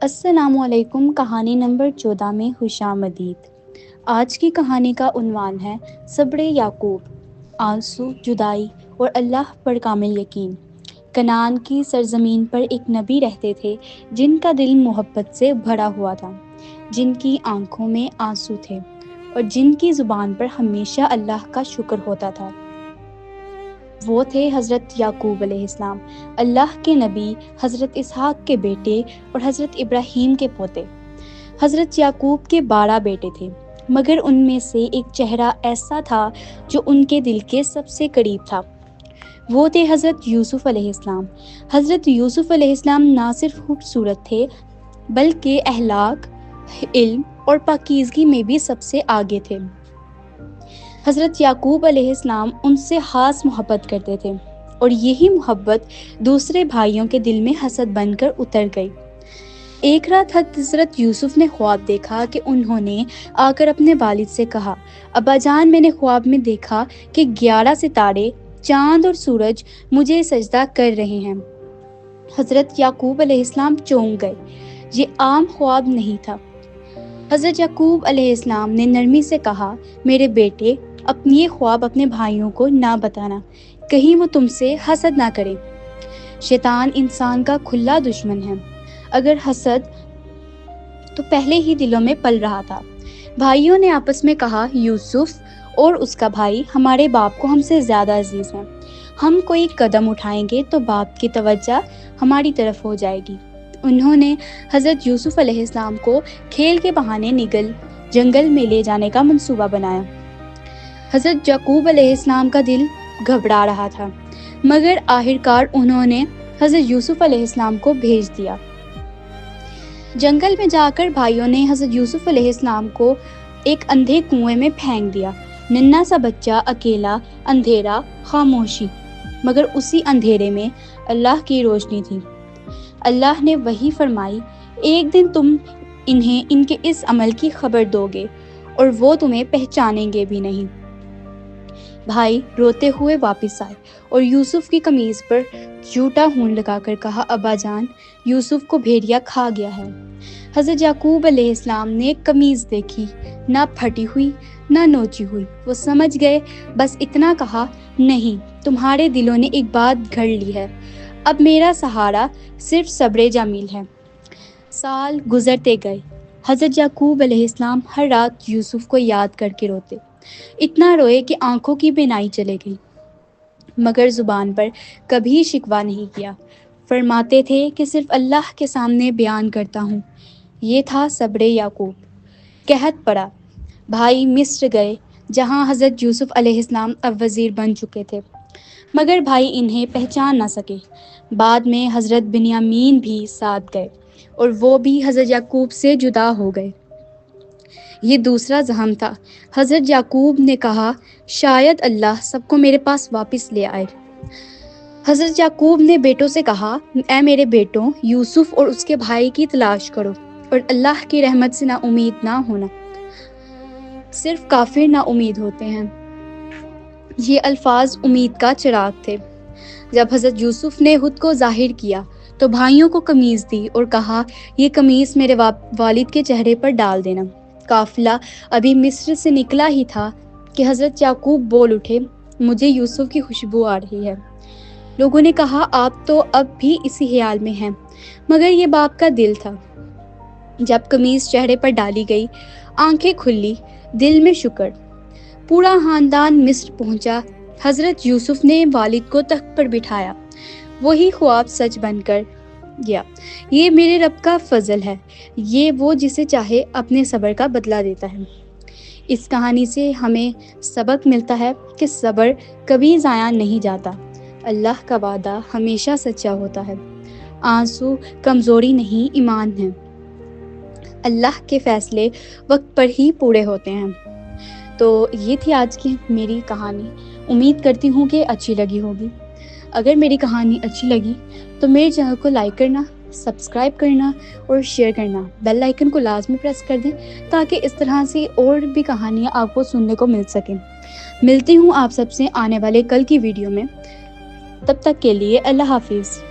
السلام علیکم۔ کہانی نمبر 14 میں خوش آمدید۔ آج کی کہانی کا عنوان ہے صبر یعقوب، آنسو، جدائی اور اللہ پر کامل یقین۔ کنعان کی سرزمین پر ایک نبی رہتے تھے جن کا دل محبت سے بھرا ہوا تھا، جن کی آنکھوں میں آنسو تھے اور جن کی زبان پر ہمیشہ اللہ کا شکر ہوتا تھا۔ وہ تھے حضرت یعقوب علیہ السلام، اللہ کے نبی، حضرت اسحاق کے بیٹے اور حضرت ابراہیم کے پوتے۔ حضرت یعقوب کے 12 بیٹے تھے، مگر ان میں سے ایک چہرہ ایسا تھا جو ان کے دل کے سب سے قریب تھا۔ وہ تھے حضرت یوسف علیہ السلام۔ حضرت یوسف علیہ السلام نہ صرف خوبصورت تھے بلکہ اخلاق، علم اور پاکیزگی میں بھی سب سے آگے تھے۔ حضرت یعقوب علیہ السلام ان سے خاص محبت کرتے تھے اور یہی محبت دوسرے بھائیوں کے دل میں حسد بن کر اتر گئی۔ ایک رات حضرت یوسف نے خواب دیکھا کہ انہوں نے آ کر اپنے والد سے کہا، ابا جان، میں نے خواب میں دیکھا کہ 11 ستارے، چاند اور سورج مجھے سجدہ کر رہے ہیں۔ حضرت یعقوب علیہ السلام چونک گئے، یہ عام خواب نہیں تھا۔ حضرت یعقوب علیہ السلام نے نرمی سے کہا، میرے بیٹے، اپنی یہ خواب اپنے بھائیوں کو نہ بتانا، کہیں وہ تم سے حسد نہ کریں۔ شیطان انسان کا کھلا دشمن ہے۔ اگر حسد تو پہلے ہی دلوں میں پل رہا تھا۔ بھائیوں نے آپس میں کہا، یوسف اور اس کا بھائی ہمارے باپ کو ہم سے زیادہ عزیز ہیں، ہم کوئی قدم اٹھائیں گے تو باپ کی توجہ ہماری طرف ہو جائے گی۔ انہوں نے حضرت یوسف علیہ السلام کو کھیل کے بہانے جنگل میں لے جانے کا منصوبہ بنایا۔ حضرت یعقوب علیہ السلام کا دل گھبرا رہا تھا، مگر آخرکار انہوں نے حضرت یوسف علیہ السلام کو بھیج دیا۔ جنگل میں جا کر بھائیوں نے حضرت یوسف علیہ السلام کو ایک اندھے کنویں میں پھینک دیا۔ ننھا سا بچہ، اکیلا، اندھیرا، خاموشی، مگر اسی اندھیرے میں اللہ کی روشنی تھی۔ اللہ نے وحی فرمائی، ایک دن تم انہیں ان کے اس عمل کی خبر دو گے اور وہ تمہیں پہچانیں گے بھی نہیں۔ بھائی روتے ہوئے واپس آئے اور یوسف کی قمیض پر جھوٹا خون لگا کر کہا، ابا جان، یوسف کو بھیڑیا کھا گیا ہے۔ حضرت یعقوب علیہ السلام نے قمیض دیکھی، نہ پھٹی ہوئی نہ نوچی ہوئی۔ وہ سمجھ گئے، بس اتنا کہا، نہیں، تمہارے دلوں نے ایک بات گھڑ لی ہے، اب میرا سہارا صرف صبر جمیل ہے۔ سال گزرتے گئے۔ حضرت یعقوب علیہ السلام ہر رات یوسف کو یاد کر کے روتے، اتنا روئے کہ آنکھوں کی بینائی چلے گئی، مگر زبان پر کبھی شکوہ نہیں کیا۔ فرماتے تھے کہ صرف اللہ کے سامنے بیان کرتا ہوں۔ یہ تھا صبر یعقوب۔ قحط پڑا، بھائی مصر گئے جہاں حضرت یوسف علیہ السلام اب وزیر بن چکے تھے، مگر بھائی انہیں پہچان نہ سکے۔ بعد میں حضرت بنیامین بھی ساتھ گئے اور وہ بھی حضرت یعقوب سے جدا ہو گئے۔ یہ دوسرا زخم تھا۔ حضرت یعقوب نے کہا، شاید اللہ سب کو میرے پاس واپس لے آئے۔ حضرت یعقوب نے بیٹوں سے کہا، اے میرے بیٹوں، یوسف اور اس کے بھائی کی تلاش کرو اور اللہ کی رحمت سے نا امید نہ ہونا، صرف کافر نا امید ہوتے ہیں۔ یہ الفاظ امید کا چراغ تھے۔ جب حضرت یوسف نے خود کو ظاہر کیا تو بھائیوں کو قمیض دی اور کہا، یہ قمیض میرے والد کے چہرے پر ڈال دینا۔ قافلہ ابھی مصر سے نکلا ہی تھا کہ حضرت یعقوب بول اٹھے، مجھے یوسف کی خوشبو آ رہی ہے۔ لوگوں نے کہا، آپ تو اب بھی اسی خیال میں ہیں، مگر یہ باپ کا دل تھا۔ جب قمیض چہرے پر ڈالی گئی، آنکھیں کھلی، دل میں شکر۔ پورا خاندان مصر پہنچا۔ حضرت یوسف نے والد کو تخت پر بٹھایا۔ وہی خواب سچ بن کر گیا۔ یہ میرے رب کا فضل ہے، یہ وہ جسے چاہے اپنے صبر کا بدلہ دیتا ہے۔ اس کہانی سے ہمیں سبق ملتا ہے کہ صبر کبھی ضائع نہیں جاتا، اللہ کا وعدہ ہمیشہ سچا ہوتا ہے۔ آنسو کمزوری نہیں، ایمان ہے۔ اللہ کے فیصلے وقت پر ہی پورے ہوتے ہیں۔ تو یہ تھی آج کی میری کہانی۔ امید کرتی ہوں کہ اچھی لگی ہوگی۔ اگر میری کہانی اچھی لگی تو میرے چینل کو لائک کرنا، سبسکرائب کرنا اور شیئر کرنا، بیل آئیکن کو لازمی پریس کر دیں تاکہ اس طرح سے اور بھی کہانیاں آپ کو سننے کو مل سکیں۔ ملتی ہوں آپ سب سے آنے والے کل کی ویڈیو میں، تب تک کے لیے اللہ حافظ۔